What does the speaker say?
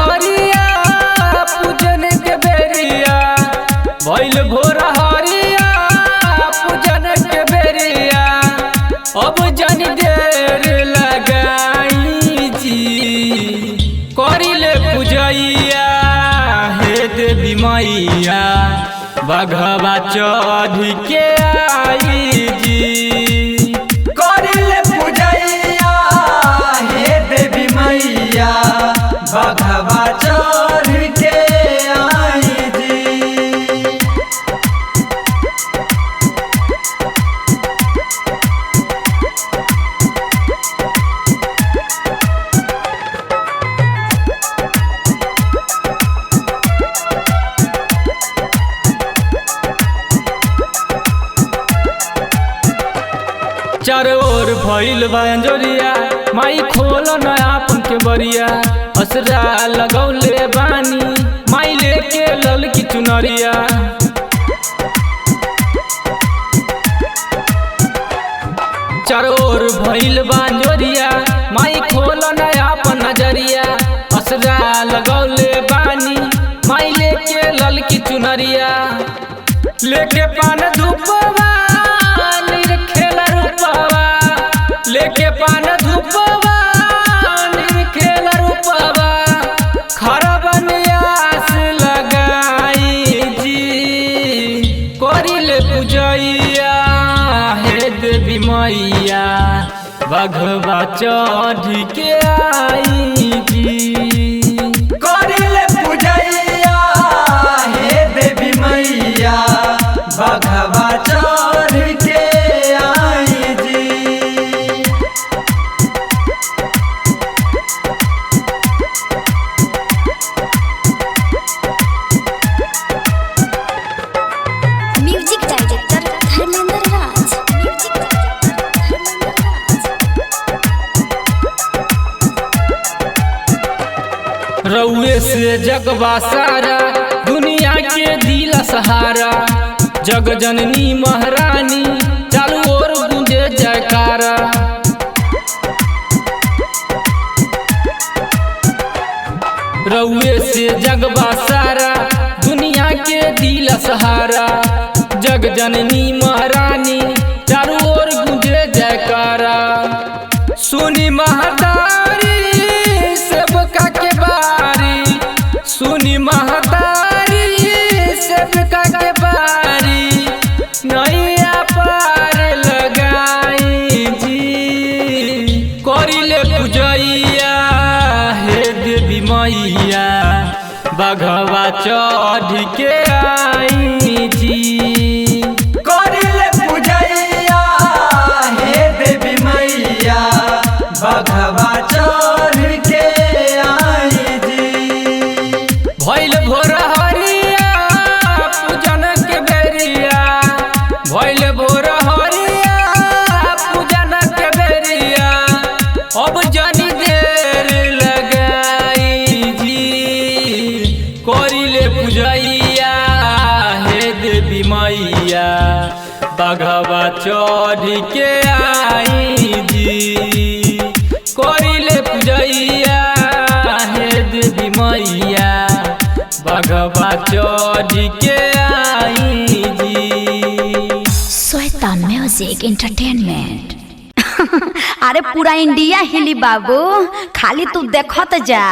हरिया पूजन के बेरिया भइल भोर हरिया पूजन के बेरिया अब जनी देर लगाई जी करिले पूजैया हे देवी मैया बघवा चढ़ के आई जी करिले पूजैया हे देवी मैया बघवा चढ़ के आई जी। चारों ओर भइल बा अंजोरिया माई खोल नया अपन के बरिया असरा लगौले बानी माई लेके लल की चुनरिया चारों ओर भइल बा अंजोरिया माई खोल नया अपन नजरिया असरा लगौले बानी माई लेके लल की चुनरिया लेके पान धूपवा लेके पान धूपवा निरखेल रूपवा खरबनियास लगाई जी करिले पूजैया हे देवी मैया बघवा चढ़ के आई जी करिले पूजैया हे देवी मैया बघवा चढ़ के आई जी। म्यूजिक डायरेक्टर धर्मेंद्र राज। रउए से जगवा सारा दुनिया के दिला सहारा जग जननी महारानी चालू ओर गूंजे जयकारा रउए से जगवा सारा दुनिया के दिला सहारा जग जननी महारानी चालू ओर गूंजे जयकारा सुनी महतारी सेवका के बारी सुनी महतारी सेवका के बारी नैया पार लगाई जी करिले पूजैया हे देवी मैया बघवा चढ़ के आई जी करिले पूजैया हे देवी मैया बघवा चढ़ के आई जी। भइल भोर हरिया पूजन के बेरिया भइल भोर हरिया पूजन के बेरिया अब जनी देर लगाई जी करिले पूजैया हे देवी मैया बघवा चढ़ के आई जी करिले पूजैया हे देवी मैया बघवा चढ़ के आई जी। Shweta music entertainment. अरे पूरा इंडिया हिली बाबू, खाली तू देखत जा।